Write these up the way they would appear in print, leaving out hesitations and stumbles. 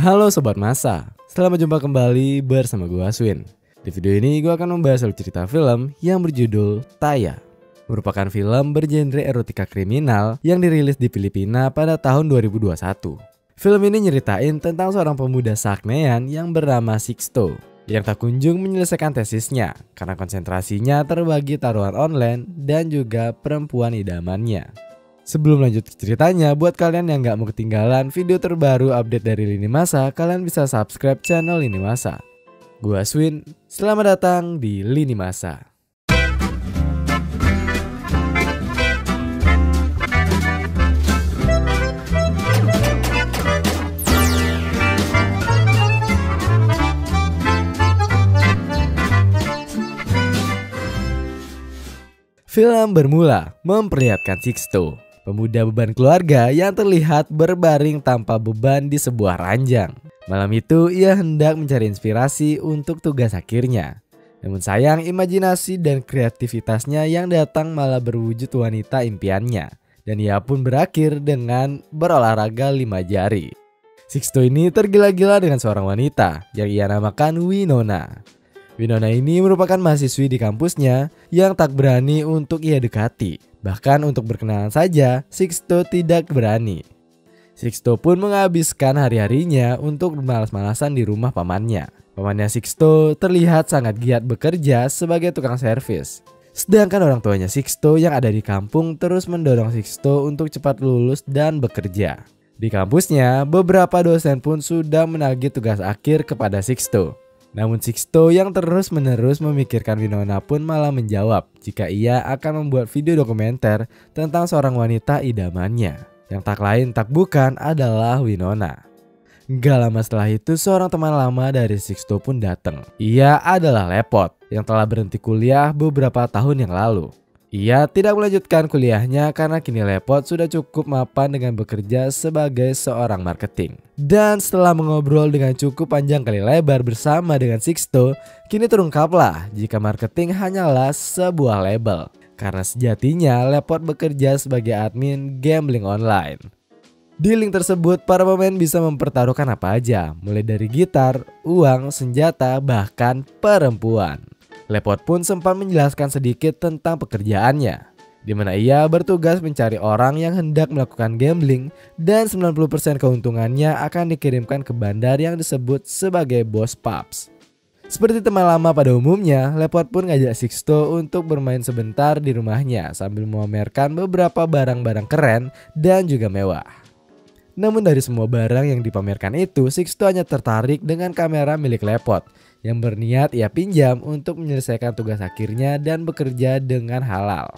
Halo Sobat Masa, selamat jumpa kembali bersama gue Aswin. Di video ini gue akan membahas soal cerita film yang berjudul Taya. Merupakan film bergenre erotika kriminal yang dirilis di Filipina pada tahun 2021. Film ini nyeritain tentang seorang pemuda Saknean yang bernama Sixto yang tak kunjung menyelesaikan tesisnya karena konsentrasinya terbagi taruhan online dan juga perempuan idamannya. Sebelum lanjut ke ceritanya, buat kalian yang gak mau ketinggalan video terbaru update dari Lini Masa, kalian bisa subscribe channel Lini Masa. Gua Aswin, selamat datang di Lini Masa. Film bermula memperlihatkan Sixto, pemuda beban keluarga yang terlihat berbaring tanpa beban di sebuah ranjang. Malam itu ia hendak mencari inspirasi untuk tugas akhirnya. Namun sayang imajinasi dan kreativitasnya yang datang malah berwujud wanita impiannya. Dan ia pun berakhir dengan berolahraga 5 jari. Sixto ini tergila-gila dengan seorang wanita yang ia namakan Winona. Winona ini merupakan mahasiswi di kampusnya yang tak berani untuk ia dekati. Bahkan untuk berkenalan saja, Sixto tidak berani. Sixto pun menghabiskan hari-harinya untuk bermalas-malasan di rumah pamannya. Pamannya Sixto terlihat sangat giat bekerja sebagai tukang servis. Sedangkan orang tuanya Sixto yang ada di kampung terus mendorong Sixto untuk cepat lulus dan bekerja. Di kampusnya, beberapa dosen pun sudah menagih tugas akhir kepada Sixto. Namun Sixto yang terus-menerus memikirkan Winona pun malah menjawab jika ia akan membuat video dokumenter tentang seorang wanita idamannya yang tak lain tak bukan adalah Winona. Gak lama setelah itu seorang teman lama dari Sixto pun datang. Ia adalah Lepot yang telah berhenti kuliah beberapa tahun yang lalu. Ia tidak melanjutkan kuliahnya karena kini Lepot sudah cukup mapan dengan bekerja sebagai seorang marketing. Dan setelah mengobrol dengan cukup panjang kali lebar bersama dengan Sixto, kini terungkaplah jika marketing hanyalah sebuah label. Karena sejatinya Lepot bekerja sebagai admin gambling online. Di link tersebut para pemain bisa mempertaruhkan apa aja, mulai dari gitar, uang, senjata, bahkan perempuan. Lepot pun sempat menjelaskan sedikit tentang pekerjaannya, di mana ia bertugas mencari orang yang hendak melakukan gambling dan 90% keuntungannya akan dikirimkan ke bandar yang disebut sebagai bos pubs. Seperti teman lama pada umumnya, Lepot pun ngajak Sixto untuk bermain sebentar di rumahnya sambil memamerkan beberapa barang-barang keren dan juga mewah. Namun dari semua barang yang dipamerkan itu, Sixto hanya tertarik dengan kamera milik Lepot yang berniat ia pinjam untuk menyelesaikan tugas akhirnya dan bekerja dengan halal.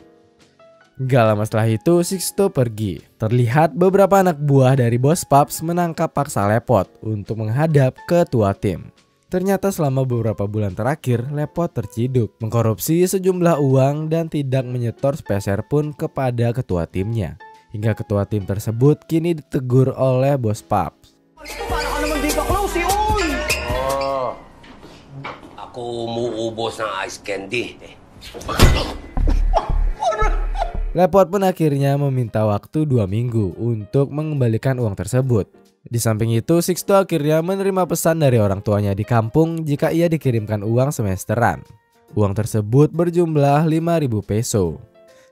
Gak lama setelah itu Sixto pergi. Terlihat beberapa anak buah dari bos pubs menangkap paksa Lepot untuk menghadap ketua tim. Ternyata selama beberapa bulan terakhir Lepot terciduk mengkorupsi sejumlah uang dan tidak menyetor sepeser pun kepada ketua timnya. Hingga ketua tim tersebut kini ditegur oleh bos pubs. Ako umuubos ng ice candy. Lepot pun akhirnya meminta waktu 2 minggu untuk mengembalikan uang tersebut. Di samping itu, Sixto akhirnya menerima pesan dari orang tuanya di kampung jika ia dikirimkan uang semesteran. Uang tersebut berjumlah 5.000 peso.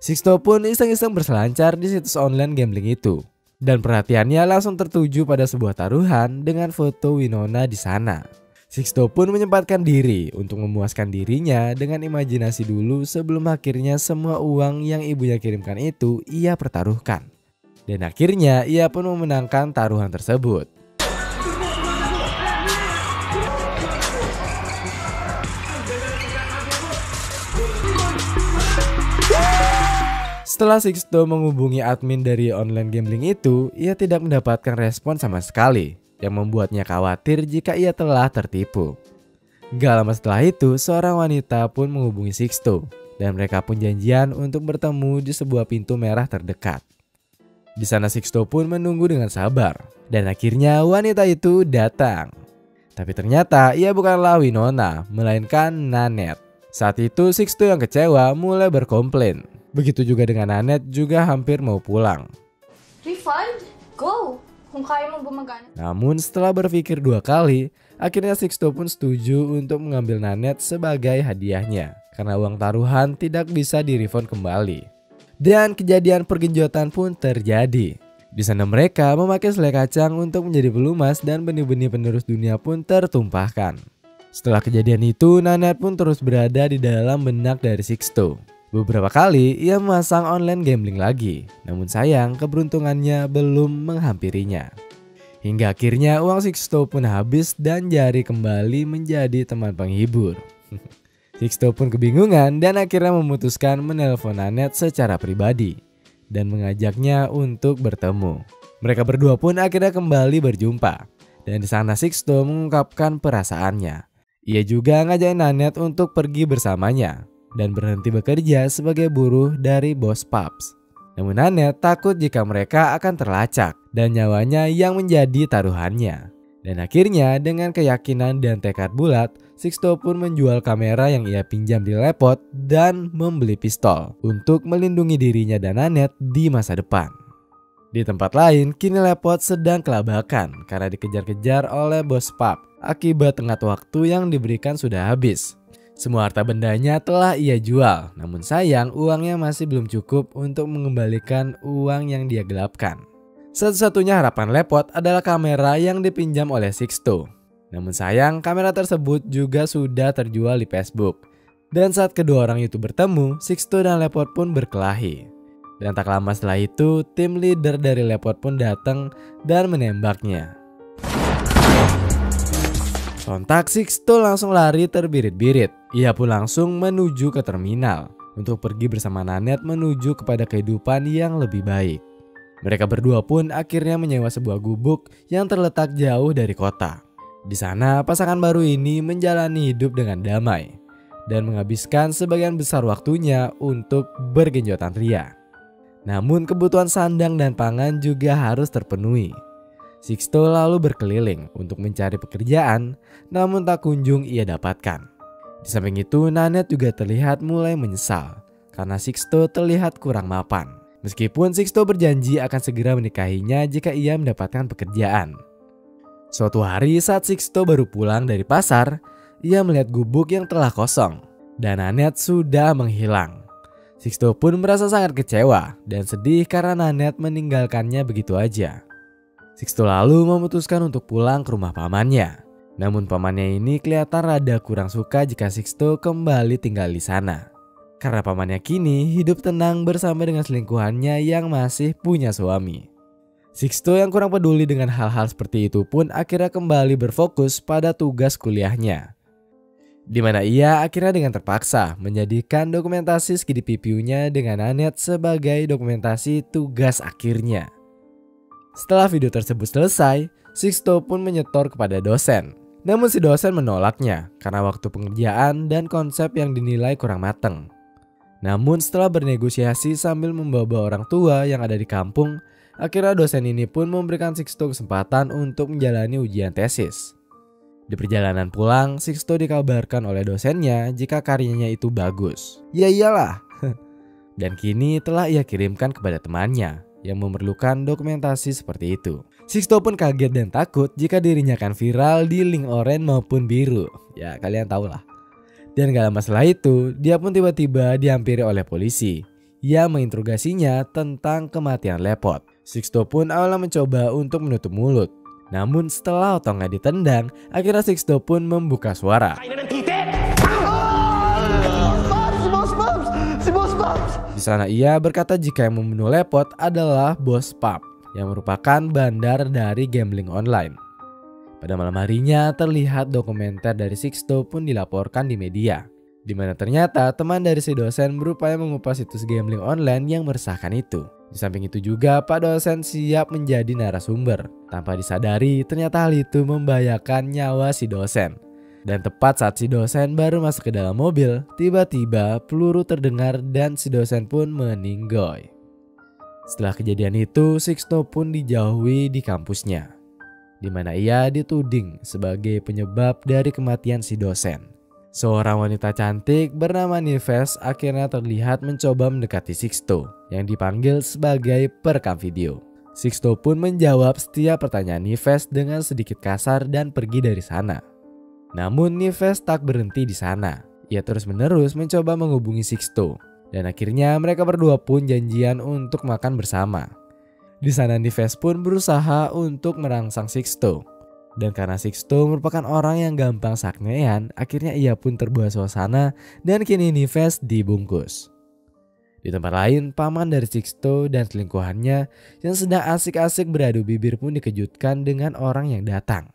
Sixto pun iseng-iseng berselancar di situs online gambling itu. Dan perhatiannya langsung tertuju pada sebuah taruhan dengan foto Winona di sana. Sixto pun menyempatkan diri untuk memuaskan dirinya dengan imajinasi dulu sebelum akhirnya semua uang yang ibunya kirimkan itu ia pertaruhkan. Dan akhirnya ia pun memenangkan taruhan tersebut. Setelah Sixto menghubungi admin dari online gambling itu, ia tidak mendapatkan respon sama sekali, yang membuatnya khawatir jika ia telah tertipu. Gak lama setelah itu, seorang wanita pun menghubungi Sixto, dan mereka pun janjian untuk bertemu di sebuah pintu merah terdekat. Di sana Sixto pun menunggu dengan sabar, dan akhirnya wanita itu datang. Tapi ternyata ia bukanlah Winona, melainkan Nanet. Saat itu Sixto yang kecewa mulai berkomplain. Begitu juga dengan Nanet juga hampir mau pulang. Refund? Go! Kung kaya mo gumagana. Namun setelah berpikir 2 kali, akhirnya Sixto pun setuju untuk mengambil Nanette sebagai hadiahnya karena uang taruhan tidak bisa direfund kembali. Dan kejadian pergenjotan pun terjadi. Di sana mereka memakai selai kacang untuk menjadi pelumas dan benih-benih penerus dunia pun tertumpahkan. Setelah kejadian itu, Nanette pun terus berada di dalam benak dari Sixto. Beberapa kali ia memasang online gambling lagi, namun sayang keberuntungannya belum menghampirinya. Hingga akhirnya uang Sixto pun habis dan Jari kembali menjadi teman penghibur. Sixto pun kebingungan dan akhirnya memutuskan menelpon Nanette secara pribadi dan mengajaknya untuk bertemu. Mereka berdua pun akhirnya kembali berjumpa dan di sana Sixto mengungkapkan perasaannya. Ia juga ngajakin Nanette untuk pergi bersamanya dan berhenti bekerja sebagai buruh dari bos pubs. Namun Nanette takut jika mereka akan terlacak dan nyawanya yang menjadi taruhannya. Dan akhirnya dengan keyakinan dan tekad bulat, Sixto pun menjual kamera yang ia pinjam di Lepot dan membeli pistol untuk melindungi dirinya dan Nanette di masa depan. Di tempat lain, kini Lepot sedang kelabakan karena dikejar-kejar oleh bos pub akibat tenggat waktu yang diberikan sudah habis. Semua harta bendanya telah ia jual, namun sayang uangnya masih belum cukup untuk mengembalikan uang yang dia gelapkan. Satu-satunya harapan Lepot adalah kamera yang dipinjam oleh Sixto. Namun sayang kamera tersebut juga sudah terjual di Facebook. Dan saat kedua orang itu bertemu, Sixto dan Lepot pun berkelahi. Dan tak lama setelah itu, tim leader dari Lepot pun datang dan menembaknya. Sontak Sixto langsung lari terbirit-birit. Ia pun langsung menuju ke terminal untuk pergi bersama Nanette menuju kepada kehidupan yang lebih baik. Mereka berdua pun akhirnya menyewa sebuah gubuk yang terletak jauh dari kota. Di sana pasangan baru ini menjalani hidup dengan damai dan menghabiskan sebagian besar waktunya untuk bergenjotan ria. Namun kebutuhan sandang dan pangan juga harus terpenuhi. Sixto lalu berkeliling untuk mencari pekerjaan, namun tak kunjung ia dapatkan. Di samping itu, Nanette juga terlihat mulai menyesal karena Sixto terlihat kurang mapan. Meskipun Sixto berjanji akan segera menikahinya jika ia mendapatkan pekerjaan. Suatu hari saat Sixto baru pulang dari pasar, ia melihat gubuk yang telah kosong dan Nanette sudah menghilang. Sixto pun merasa sangat kecewa dan sedih karena Nanette meninggalkannya begitu aja. Sixto lalu memutuskan untuk pulang ke rumah pamannya. Namun pamannya ini kelihatan rada kurang suka jika Sixto kembali tinggal di sana. Karena pamannya kini hidup tenang bersama dengan selingkuhannya yang masih punya suami. Sixto yang kurang peduli dengan hal-hal seperti itu pun akhirnya kembali berfokus pada tugas kuliahnya. Di mana ia akhirnya dengan terpaksa menjadikan dokumentasi Skidi PPU-nya dengan Nanette sebagai dokumentasi tugas akhirnya. Setelah video tersebut selesai, Sixto pun menyetor kepada dosen. Namun si dosen menolaknya karena waktu pengerjaan dan konsep yang dinilai kurang matang. Namun setelah bernegosiasi sambil membawa orang tua yang ada di kampung, akhirnya dosen ini pun memberikan Sixto kesempatan untuk menjalani ujian tesis. Di perjalanan pulang, Sixto dikabarkan oleh dosennya jika karyanya itu bagus. Ya iyalah. Dan kini telah ia kirimkan kepada temannya yang memerlukan dokumentasi seperti itu. Sixto pun kaget dan takut jika dirinya akan viral di link oranye maupun biru. Ya kalian tahu lah. Dan gak lama setelah itu, dia pun tiba-tiba dihampiri oleh polisi yang menginterogasinya tentang kematian Lepot. Sixto pun awalnya mencoba untuk menutup mulut. Namun setelah otongnya ditendang, akhirnya Sixto pun membuka suara. Di sana ia berkata jika yang membunuh Lepot adalah bos pub yang merupakan bandar dari gambling online. Pada malam harinya terlihat dokumenter dari Sixto pun dilaporkan di media, di mana ternyata teman dari si dosen berupaya mengupas situs gambling online yang meresahkan itu. Di samping itu juga Pak dosen siap menjadi narasumber. Tanpa disadari ternyata hal itu membahayakan nyawa si dosen. Dan tepat saat si dosen baru masuk ke dalam mobil, tiba-tiba peluru terdengar dan si dosen pun meninggoy. Setelah kejadian itu, Sixto pun dijauhi di kampusnya, di mana ia dituding sebagai penyebab dari kematian si dosen. Seorang wanita cantik bernama Nives akhirnya terlihat mencoba mendekati Sixto yang dipanggil sebagai perekam video. Sixto pun menjawab setiap pertanyaan Nives dengan sedikit kasar dan pergi dari sana. Namun Nives tak berhenti di sana. Ia terus-menerus mencoba menghubungi Sixto. Dan akhirnya mereka berdua pun janjian untuk makan bersama. Di sana Nives pun berusaha untuk merangsang Sixto. Dan karena Sixto merupakan orang yang gampang sakneian, akhirnya ia pun terbawa suasana dan kini Nives dibungkus. Di tempat lain, paman dari Sixto dan selingkuhannya yang sedang asik-asik beradu bibir pun dikejutkan dengan orang yang datang.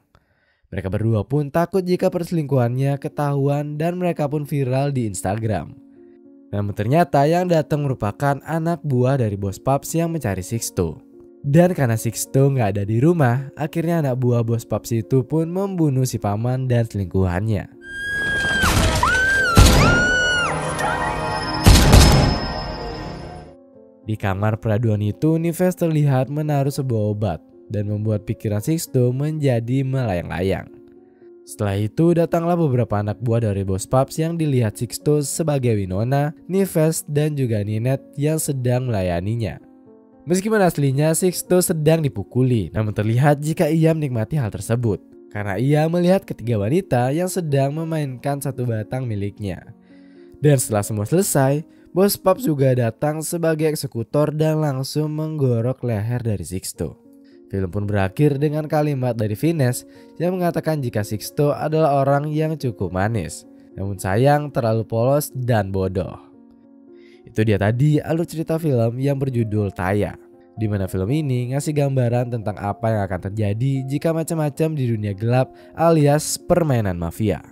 Mereka berdua pun takut jika perselingkuhannya ketahuan dan mereka pun viral di Instagram. Namun ternyata yang datang merupakan anak buah dari bos Paps yang mencari Sixto. Dan karena Sixto gak ada di rumah, akhirnya anak buah bos Paps itu pun membunuh si paman dan selingkuhannya. Di kamar peraduan itu, Nives terlihat menaruh sebuah obat dan membuat pikiran Sixto menjadi melayang-layang. Setelah itu datanglah beberapa anak buah dari bos Paps yang dilihat Sixto sebagai Winona, Nives dan juga Ninette yang sedang melayaninya. Meskipun aslinya Sixto sedang dipukuli, namun terlihat jika ia menikmati hal tersebut karena ia melihat ketiga wanita yang sedang memainkan satu batang miliknya. Dan setelah semua selesai, bos Paps juga datang sebagai eksekutor dan langsung menggorok leher dari Sixto. Film pun berakhir dengan kalimat dari Finesse yang mengatakan jika Sixto adalah orang yang cukup manis, namun sayang terlalu polos dan bodoh. Itu dia tadi alur cerita film yang berjudul Taya, di mana film ini ngasih gambaran tentang apa yang akan terjadi jika macam-macam di dunia gelap alias permainan mafia.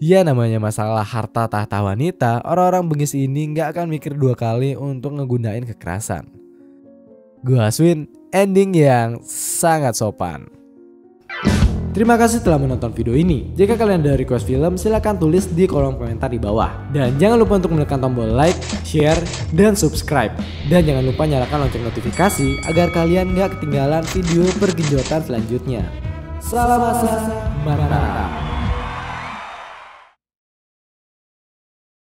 Ya namanya masalah harta tahta wanita, orang-orang bengis ini nggak akan mikir dua kali untuk ngegunain kekerasan. Gue Aswin, ending yang sangat sopan. Terima kasih telah menonton video ini. Jika kalian ada request film, silahkan tulis di kolom komentar di bawah. Dan jangan lupa untuk menekan tombol like, share, dan subscribe. Dan jangan lupa nyalakan lonceng notifikasi agar kalian gak ketinggalan video pergenjotan selanjutnya. Salam masa, mantap.